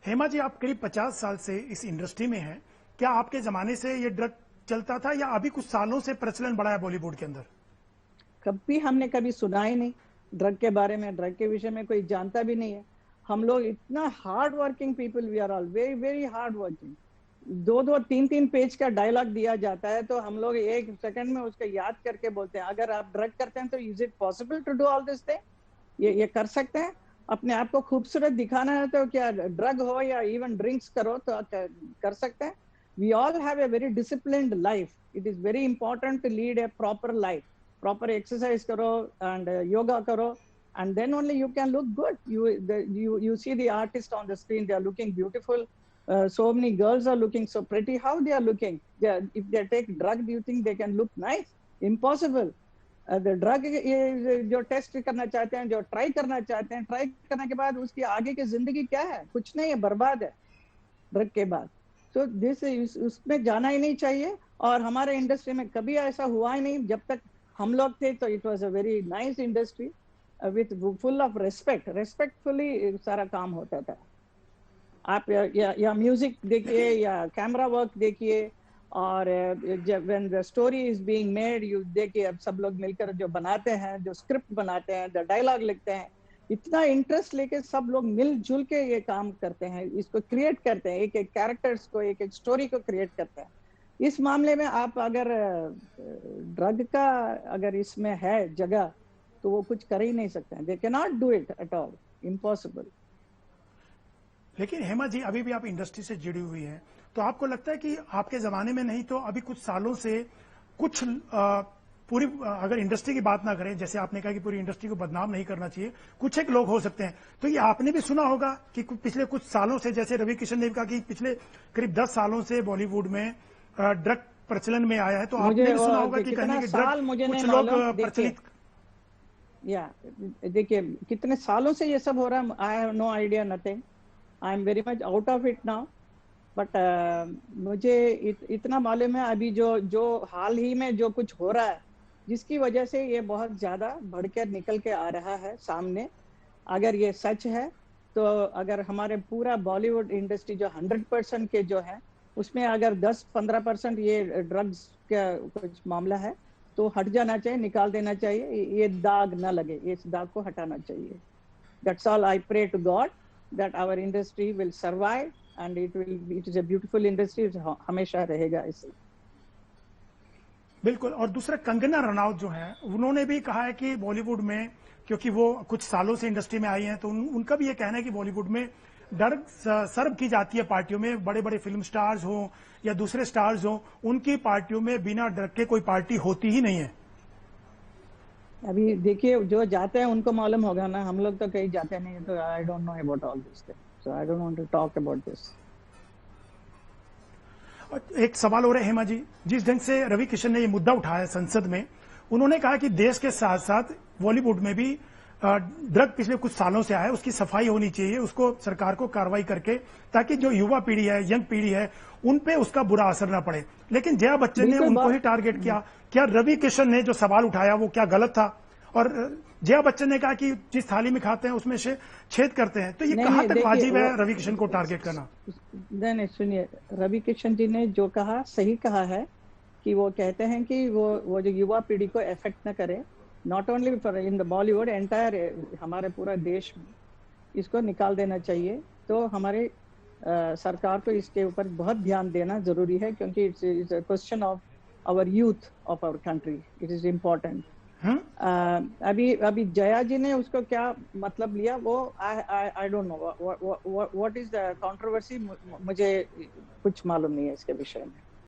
हेमा जी, आप करीब 50 साल से इस इंडस्ट्री में हैं। क्या आपके जमाने से ये ड्रग चलता था या अभी कुछ सालों से प्रचलन बढ़ा है बॉलीवुड के अंदर? कभी हमने कभी सुना ही नहीं ड्रग के बारे में। ड्रग के विषय में कोई जानता भी नहीं है। हम लोग इतना hard working people, we are all very very hard working. दो दो तीन तीन पेज का डायलॉग दिया जाता है तो हम लोग एक सेकंड में उसको याद करके बोलते हैं। अगर आप ड्रग करते हैं तो is it possible to do all this thing? ये कर सकते हैं? अपने आप को खूबसूरत दिखाना है तो क्या ड्रग हो या इवन ड्रिंक्स करो तो कर सकते हैं। We all have a very disciplined life. It is very important to lead a proper life. Proper exercise करो एंड योगा करो, and then only you can look good. You see the artist on the screen, they are looking beautiful. So many girls are looking so pretty. How they are looking? If they take drug, do you think they can look nice? Impossible. Drug जो test करना चाहते हैं, जो try करना चाहते हैं, try करने के बाद उसकी आगे की जिंदगी क्या है? कुछ नहीं है, बर्बाद है ड्रग के बाद। तो दिस उसमें जाना ही नहीं चाहिए। और हमारे इंडस्ट्री में कभी ऐसा हुआ ही नहीं। जब तक हम लोग थे तो it was a very nice industry with full of respectfully सारा काम होता था। आप या म्यूजिक देखिए या कैमरा वर्क देखिए, और जब when the story is being made, you देखिए अब सब लोग मिलकर जो बनाते हैं, जो स्क्रिप्ट बनाते हैं, जो डायलॉग लिखते हैं, इतना इंटरेस्ट लेके सब लोग मिलजुल के ये काम करते हैं, इसको क्रिएट करते हैं, एक एक कैरेक्टर्स को, एक एक स्टोरी को क्रिएट करते हैं। इस मामले में आप अगर ड्रग का अगर इसमें है जगह तो वो कुछ कर ही नहीं सकते हैं। They can not do it at all, impossible. लेकिन हेमा जी, अभी भी आप इंडस्ट्री से जुड़ी हुई हैं, तो आपको लगता है कि आपके जमाने में नहीं तो अभी कुछ सालों से कुछ पूरी अगर इंडस्ट्री की बात ना करें, जैसे आपने कहा कि पूरी इंडस्ट्री को बदनाम नहीं करना चाहिए, कुछ एक लोग हो सकते हैं, तो ये आपने भी सुना होगा कि पिछले कुछ सालों से, जैसे रवि किशन ने कहा कि पिछले करीब 10 सालों से बॉलीवुड में ड्रग प्रचलन में आया है, तो आपने भी सुना होगा कि कहीं ड्रग कुछ लोग प्रचलित। या देखिए कितने सालों से ये सब हो रहा है। I have no idea, nothing. I am very much out of it now. But मुझे इतना मालूम है अभी जो जो हाल ही में जो कुछ हो रहा है, जिसकी वजह से ये बहुत ज्यादा बढ़ कर निकल के आ रहा है सामने। अगर ये सच है तो अगर हमारे पूरा बॉलीवुड इंडस्ट्री जो 100% के जो है, उसमें अगर 10-15% ये ड्रग्स का कुछ मामला है तो हट जाना चाहिए, निकाल देना चाहिए। ये दाग ना लगे, इस दाग को हटाना चाहिए। That's all I pray to God that our industry will survive and it is a beautiful industry, हमेशा रहेगा ऐसे। बिल्कुल। और दूसरा, कंगना रनौत जो है, उन्होंने भी कहा है कि बॉलीवुड में, क्योंकि वो कुछ सालों से इंडस्ट्री में आई हैं, तो उनका भी ये कहना है कि बॉलीवुड में ड्रग सर्व की जाती है पार्टियों में। बड़े बड़े फिल्म स्टार्स हों या दूसरे स्टार्स हों, उनकी पार्टियों में बिना ड्रग के कोई पार्टी होती ही नहीं है। अभी देखिए जो जाते हैं उनको मालूम होगा ना, हम लोग तो कहीं जाते नहीं, तो I don't know about all this thing, so I don't want to talk about this. एक सवाल और है हेमा जी, जिस ढंग से रवि किशन ने ये मुद्दा उठाया संसद में, उन्होंने कहा कि देश के साथ साथ बॉलीवुड में भी ड्रग पिछले कुछ सालों से आया है, उसकी सफाई होनी चाहिए, उसको सरकार को कार्रवाई करके, ताकि जो युवा पीढ़ी है, यंग पीढ़ी है, उन पे उसका बुरा असर ना पड़े। लेकिन जया बच्चन ने उनको ही टारगेट किया। क्या रवि किशन ने जो सवाल उठाया वो क्या गलत था? और जया बच्चन ने कहा कि जिस थाली में खाते हैं उसमें से छेद करते हैं, तो ये कहां तक वाजिब है रवि किशन को टारगेट करना? नहीं, सुनिए, रवि किशन जी ने जो कहा सही कहा है कि वो कहते हैं कि वो जो युवा पीढ़ी को इफेक्ट न करे, not only for in the Bollywood, entire हमारे पूरा देश में इसको निकाल देना चाहिए। तो हमारे सरकार को इसके ऊपर बहुत ध्यान देना जरूरी है, क्योंकि it's a question of our youth of our country, it is important. अभी जया जी ने उसको क्या मतलब लिया वो I don't know what is the controversy, मुझे कुछ मालूम नहीं है इसके विषय में।